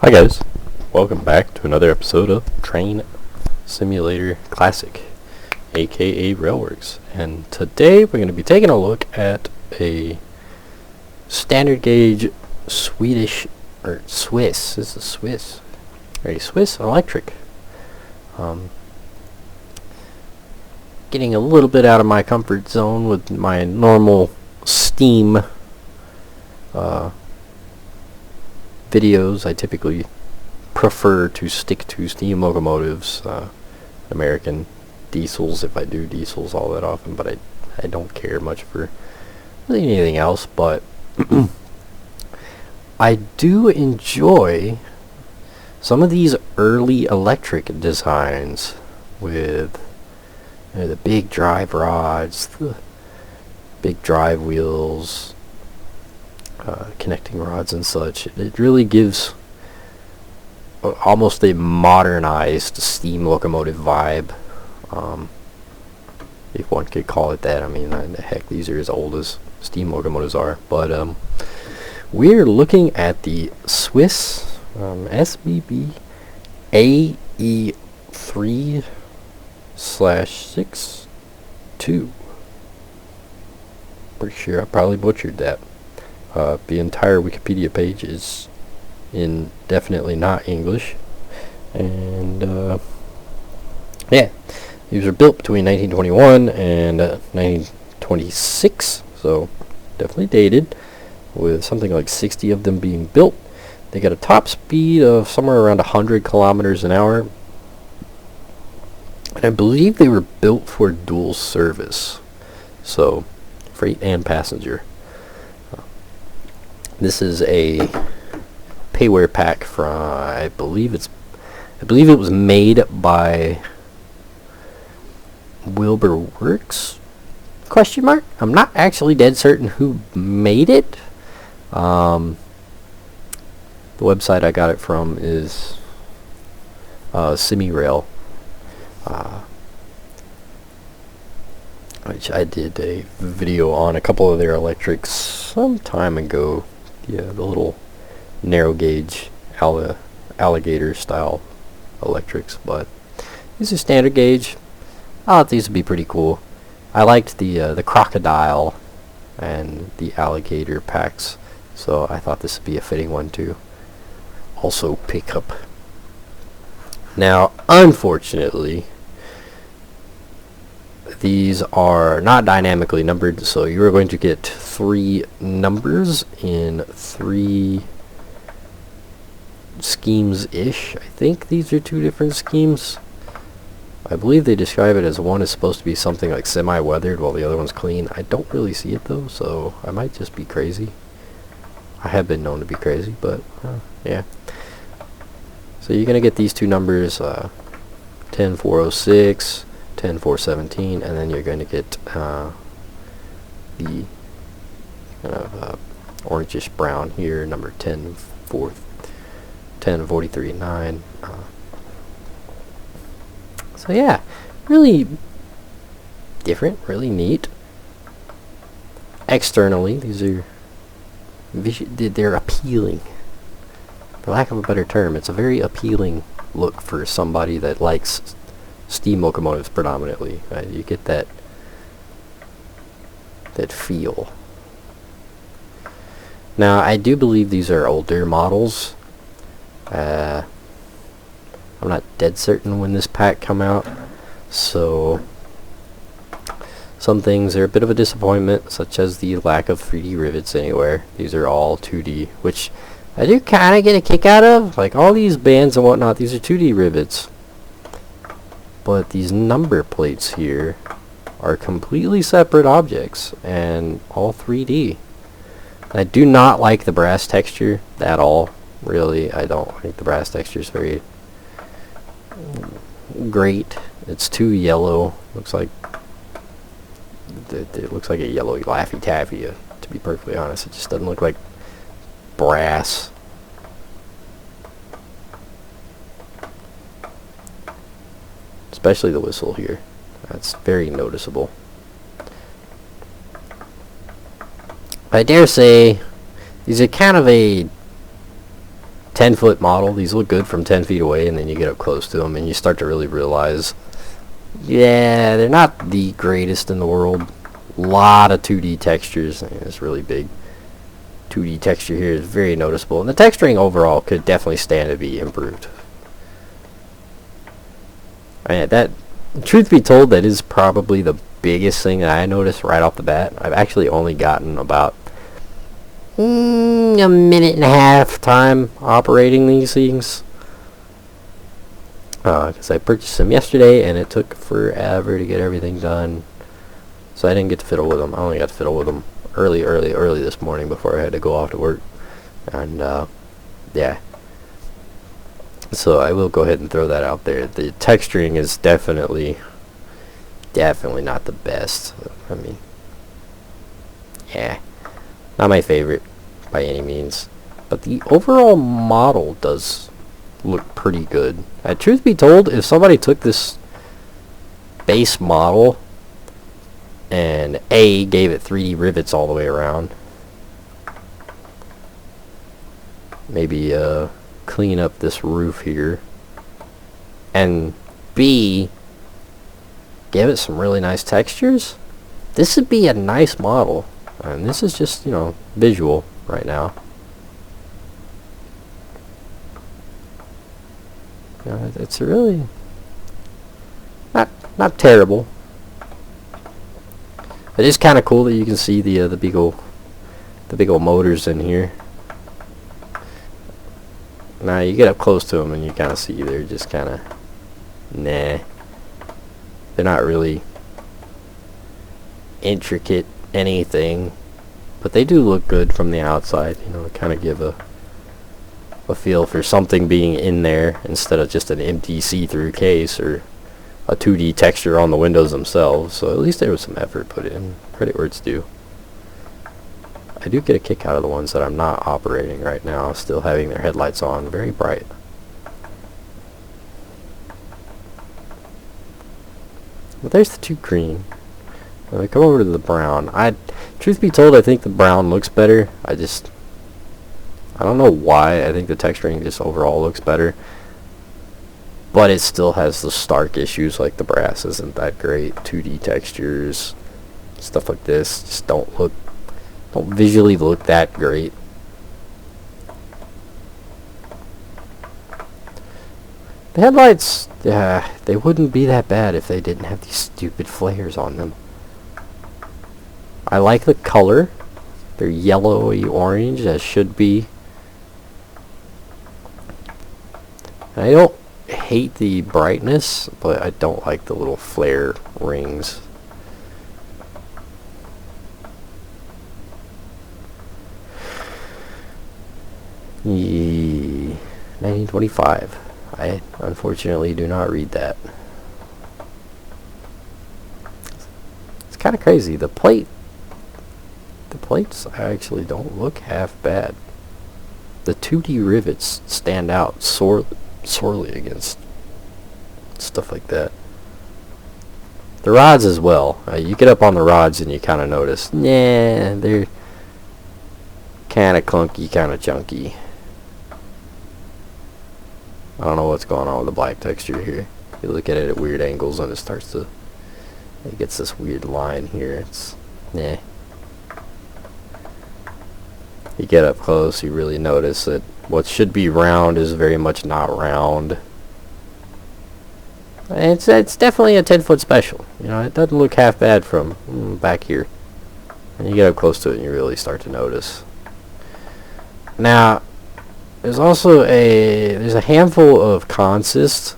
Hi guys, welcome back to another episode of Train Simulator Classic, aka Railworks. And today we're going to be taking a look at a standard gauge Swedish, or Swiss, this is Swiss, a Swiss electric. Getting a little bit out of my comfort zone with my normal steam videos. I typically prefer to stick to steam locomotives, American diesels if I do diesels all that often, but I don't care much for really anything else. But I do enjoy some of these early electric designs with the big drive rods, the big drive wheels, connecting rods and such. It really gives almost a modernized steam locomotive vibe, if one could call it that. I mean, heck, these are as old as steam locomotives are. But we're looking at the Swiss SBB AE3/62. Pretty sure I probably butchered that. The entire Wikipedia page is in definitely not English, and yeah, these were built between 1921 and 1926, so definitely dated, with something like 60 of them being built. They got a top speed of somewhere around 100 kilometers an hour, and I believe they were built for dual service, so freight and passenger. This is a payware pack from, I believe it was made by Wilbur Works? Question mark? I'm not actually dead certain who made it. The website I got it from is SimiRail, which I did a video on a couple of their electrics some time ago. Yeah, the little narrow gauge alligator style electrics, but these are standard gauge. I thought these would be pretty cool. I liked the crocodile and the alligator packs, so I thought this would be a fitting one to also pick up. Now, unfortunately, these are not dynamically numbered, so you are going to get 3 numbers in 3 schemes-ish. I think these are 2 different schemes. I believe they describe it as one is supposed to be something like semi-weathered while the other one's clean. I don't really see it though, so I might just be crazy. I have been known to be crazy, but yeah. So you're going to get these 2 numbers, 10406, 10417, and then you're going to get the kind of orangish brown here, number 1043.9. So yeah, really different, really neat. Externally, these are they're appealing. For lack of a better term, it's a very appealing look for somebody that likes steam locomotives predominantly. You get that feel. Now, I do believe these are older models. I'm not dead certain when this pack come out, so some things are a bit of a disappointment, such as the lack of 3D rivets anywhere. These are all 2D, which I do kind of get a kick out of. Like all these bands and whatnot, these are 2D rivets. But these number plates here are completely separate objects and all 3D. I do not like the brass texture at all. Really, I don't think the brass texture is very great. It's too yellow. Looks like it looks like a yellow Laffy Taffy. To be perfectly honest, it just doesn't look like brass. Especially the whistle here. That's very noticeable. I dare say these are kind of a 10-foot model. These look good from 10 feet away, and then you get up close to them and you start to really realize, yeah, they're not the greatest in the world. Lot of 2D textures. It's really big 2D texture here is very noticeable, and the texturing overall could definitely stand to be improved. That, truth be told, that is probably the biggest thing that I noticed right off the bat. I've actually only gotten about a minute and a half time operating these things, because I purchased them yesterday and it took forever to get everything done, so I didn't get to fiddle with them. I only got to fiddle with them early this morning before I had to go off to work. And yeah, so I will go ahead and throw that out there. The texturing is definitely not the best. I mean, yeah, not my favorite by any means, but the overall model does look pretty good. Truth be told, if somebody took this base model and gave it 3D rivets all the way around, maybe clean up this roof here, and B, give it some really nice textures, this would be a nice model. And this is just, you know, visual right now. It's really not terrible. It is kind of cool that you can see the big old motors in here. Now you get up close to them and you kind of see they're just kind of nah. They're not really intricate anything, but they do look good from the outside. You know, kind of give a feel for something being in there instead of just an empty see-through case or a 2D texture on the windows themselves. So at least there was some effort put in. Credit where it's due. I do get a kick out of the ones that I'm not operating right now, still having their headlights on, very bright. But there's the 2 green. Now we come over to the brown. Truth be told, I think the brown looks better. I don't know why. I think the texturing just overall looks better. But it still has the stark issues, like the brass isn't that great. 2D textures, stuff like this just don't visually look that great. The headlights, they wouldn't be that bad if they didn't have these stupid flares on them. I like the color. They're yellowy orange, as should be. I don't hate the brightness, but I don't like the little flare rings. Yeah, 1925. I unfortunately do not read that. It's kind of crazy. The plates actually don't look half bad. The 2D rivets stand out sorely against stuff like that. The rods as well. You get up on the rods and you kind of notice, yeah, they're kind of clunky, kind of chunky. I don't know what's going on with the black texture here. You look at it at weird angles and it gets this weird line here. It's, nah. You get up close, you really notice that what should be round is very much not round. It's definitely a 10-foot special. You know, it doesn't look half bad from back here. And you get up close to it and you really start to notice. Now, there's also a handful of consists.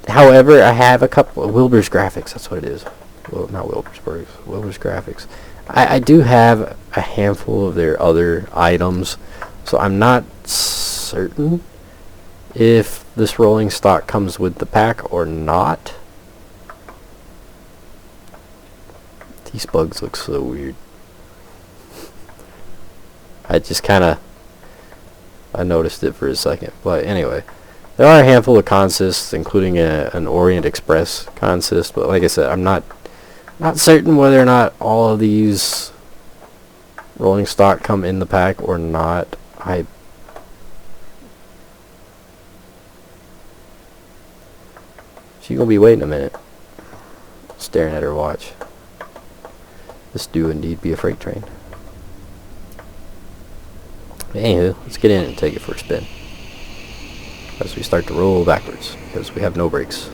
However, I have a couple of Wilbur's Graphics. That's what it is. Well, not Wilbur's Graphics. I do have a handful of their other items, so I'm not certain if this rolling stock comes with the pack or not. These bugs look so weird. I noticed it for a second, but anyway, there are a handful of consists, including an Orient Express consist, but like I said, I'm not certain whether or not all of these rolling stock come in the pack or not. She's gonna be waiting a minute, staring at her watch. This do indeed be a freight train. Anywho, let's get in and take it for a spin as we start to roll backwards because we have no brakes.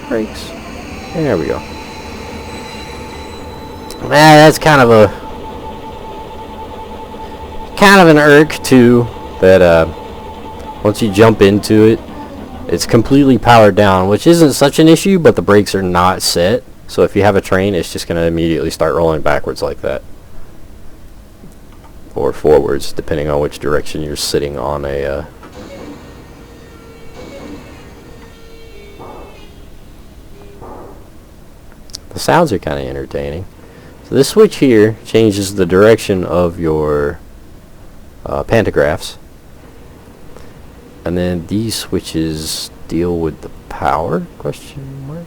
Brakes. There we go. That's kind of an irk too, that once you jump into it, it's completely powered down, which isn't such an issue, but the brakes are not set. So if you have a train, it's just going to immediately start rolling backwards like that. Or forwards, depending on which direction you're sitting on a the sounds are kind of entertaining. So this switch here changes the direction of your pantographs, and then these switches deal with the power, question mark.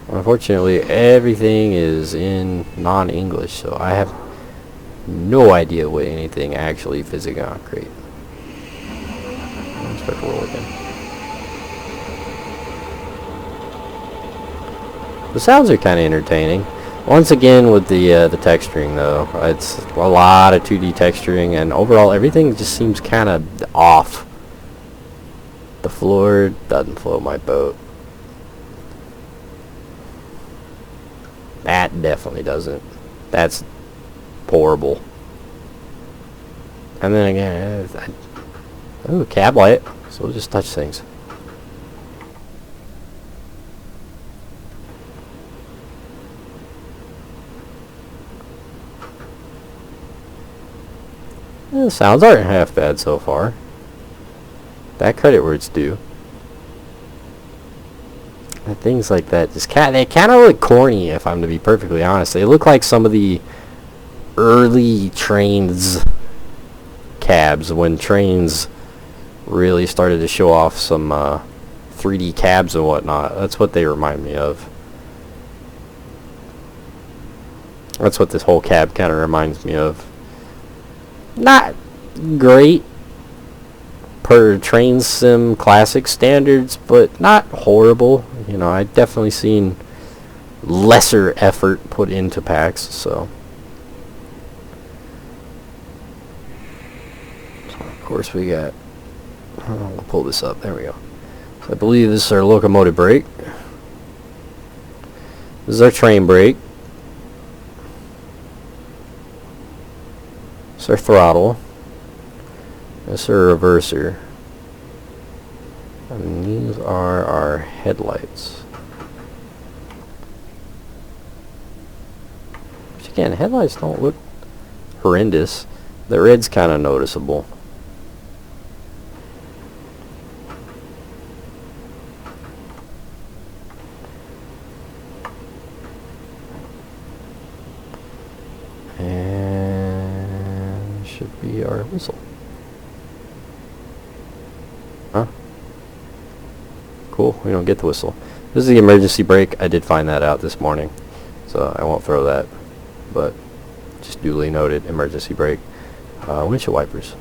Unfortunately, everything is in non-English, so I have no idea what anything actually physically concrete. Let's start to roll again. The sounds are kind of entertaining. Once again, with the texturing though, it's a lot of 2D texturing, and overall everything just seems kind of off. The floor doesn't float my boat. That definitely doesn't. That's horrible. And then again, ooh, cab light. So we'll just touch things. The sounds aren't half bad so far. That credit where it's due. And things like that just they kind of look corny, if I'm to be perfectly honest. They look like some of the early trains cabs, when trains really started to show off some 3D cabs and whatnot. That's what they remind me of. That's what this whole cab kind of reminds me of. Not great per train sim classic standards, but not horrible. You know, I've definitely seen lesser effort put into packs, so of course we got, we'll pull this up, there we go. So I believe this is our locomotive brake. This is our train brake. This is our throttle. This is our reverser. And these are our headlights. Which again, headlights don't look horrendous. The red's kind of noticeable. And should be our whistle. Huh? Cool, we don't get the whistle. This is the emergency brake. I did find that out this morning, so I won't throw that, but just duly noted, emergency brake. Windshield wipers.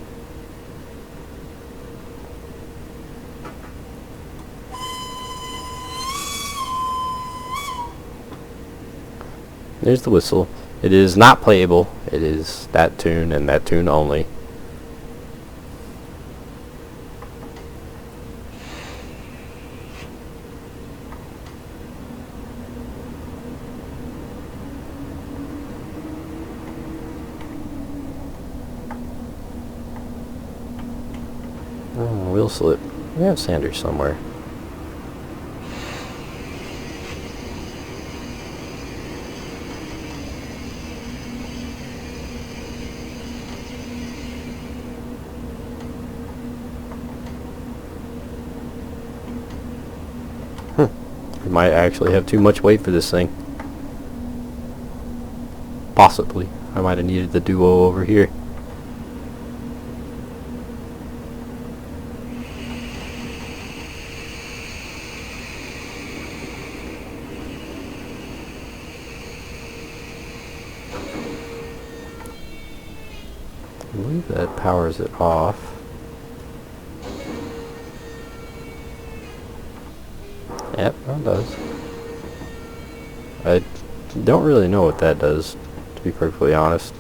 There's the whistle. It is not playable. It is that tune and that tune only. Oh, wheel slip. We have Sanders somewhere. We might actually have too much weight for this thing. Possibly. I might have needed the duo over here. I believe that powers it off. Yep, that does. I don't really know what that does, to be perfectly honest.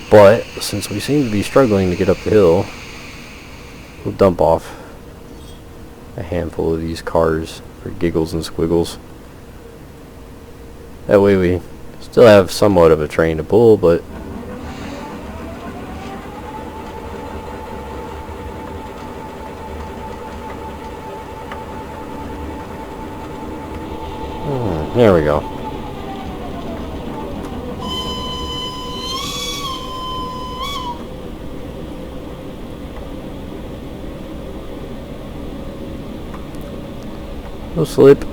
But since we seem to be struggling to get up the hill, we'll dump off a handful of these cars for giggles and squiggles. That way we still have somewhat of a train to pull, but there we go. No slip.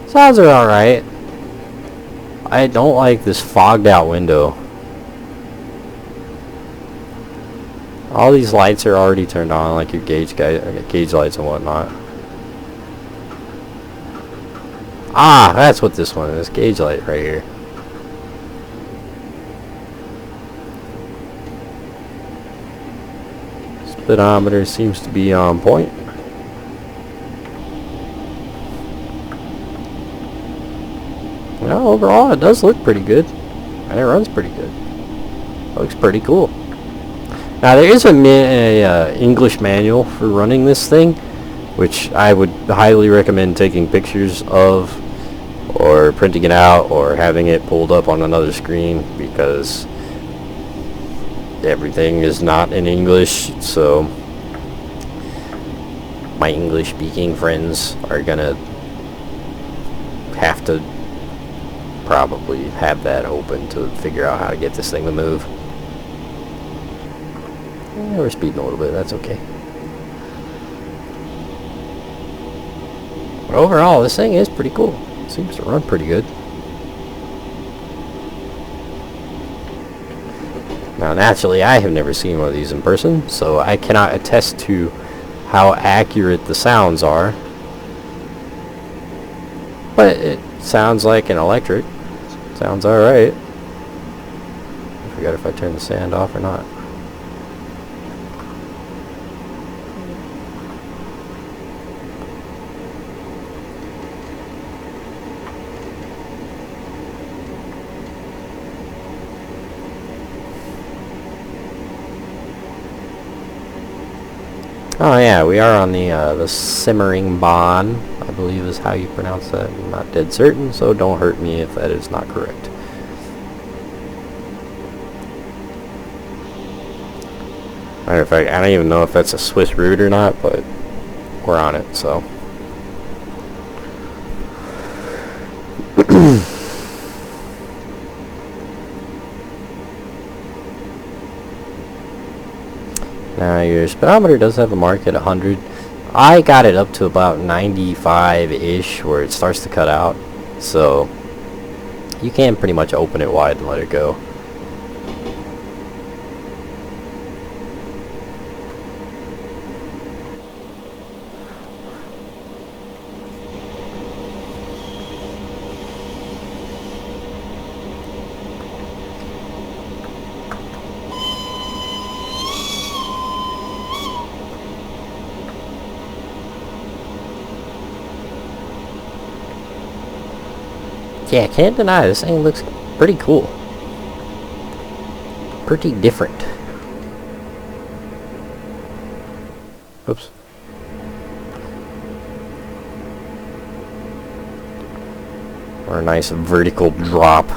Sounds are alright. I don't like this fogged out window. All these lights are already turned on, like your gauge lights and whatnot. Ah, that's what this one is. Gauge light right here. Speedometer seems to be on point. Well, overall, it does look pretty good. And it runs pretty good. It looks pretty cool. Now, there is a English manual for running this thing, which I would highly recommend taking pictures of, or printing it out, or having it pulled up on another screen, because everything is not in English, so my English-speaking friends are gonna have to probably have that open to figure out how to get this thing to move. Yeah, we're speeding a little bit, that's okay. But overall, this thing is pretty cool. It seems to run pretty good. Now, naturally, I have never seen one of these in person, so I cannot attest to how accurate the sounds are. But it sounds like an electric. Sounds alright. I forgot if I turned the sand off or not. Oh yeah, we are on the simmering bond, I believe is how you pronounce that. I'm not dead certain, so don't hurt me if that is not correct. Matter of fact, I don't even know if that's a Swiss root or not, but we're on it, so. Now your speedometer does have a mark at 100. I got it up to about 95-ish where it starts to cut out. So you can pretty much open it wide and let it go. Yeah, I can't deny this thing looks pretty cool. Pretty different. Oops. Or a nice vertical drop.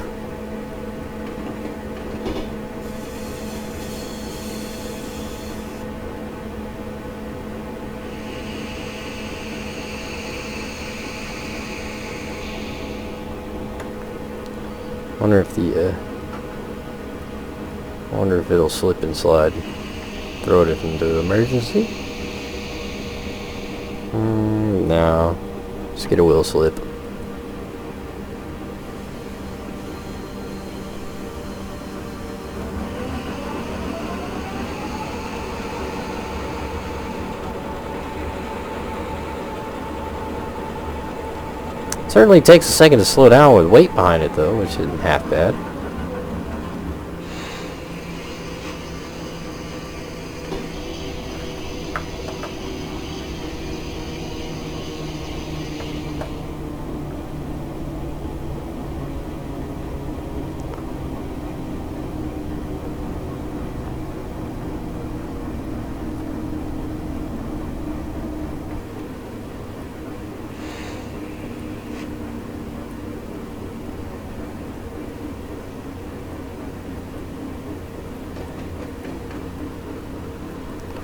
Wonder if it'll slip and slide. Throw it into emergency? No. Just get a wheel slip. Certainly takes a second to slow down with weight behind it though, which isn't half bad.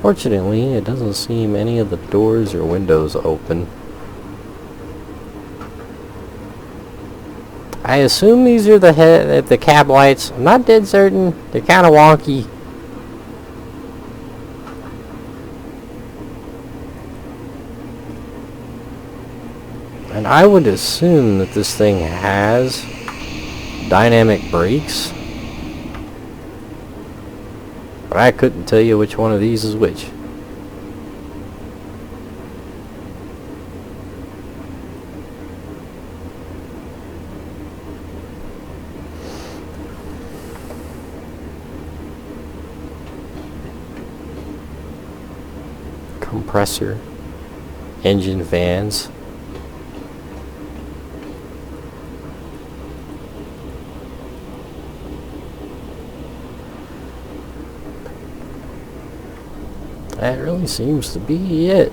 Fortunately, it doesn't seem any of the doors or windows open. I assume these are the cab lights. I'm not dead certain. They're kind of wonky. And I would assume that this thing has dynamic brakes. But I couldn't tell you which one of these is which. Compressor, engine fans. That really seems to be it.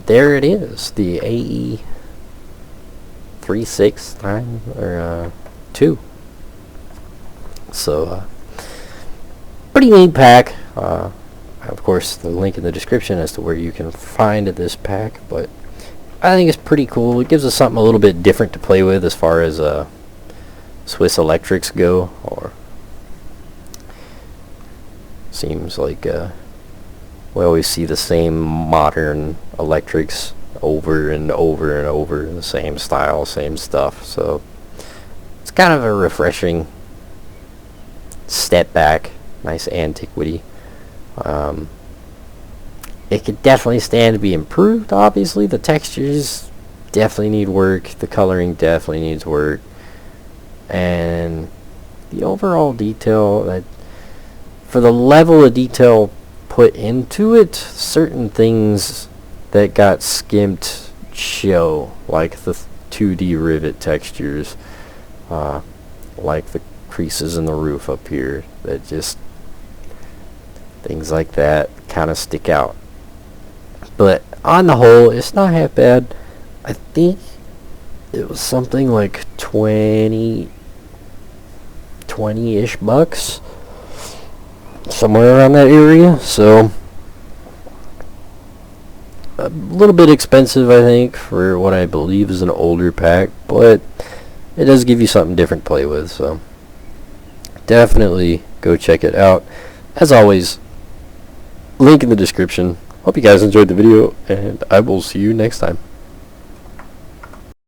There it is, the AE 369 or 2. So pretty neat pack. Of course, the link in the description as to where you can find this pack, but I think it's pretty cool. It gives us something a little bit different to play with as far as Swiss electrics go. Or seems like we always see the same modern electrics over and over and over, the same style, same stuff. So it's kind of a refreshing step back, nice antiquity. It could definitely stand to be improved. Obviously, the textures definitely need work. The coloring definitely needs work, and the overall detail, that for the level of detail put into it, certain things that got skimped show, like the 2D rivet textures, like the creases in the roof up here, that just things like that kind of stick out. But on the whole, it's not half bad. I think it was something like 20-ish bucks, somewhere around that area. So a little bit expensive, I think, for what I believe is an older pack, but it does give you something different to play with. So definitely go check it out. As always, link in the description. Hope you guys enjoyed the video, and I will see you next time.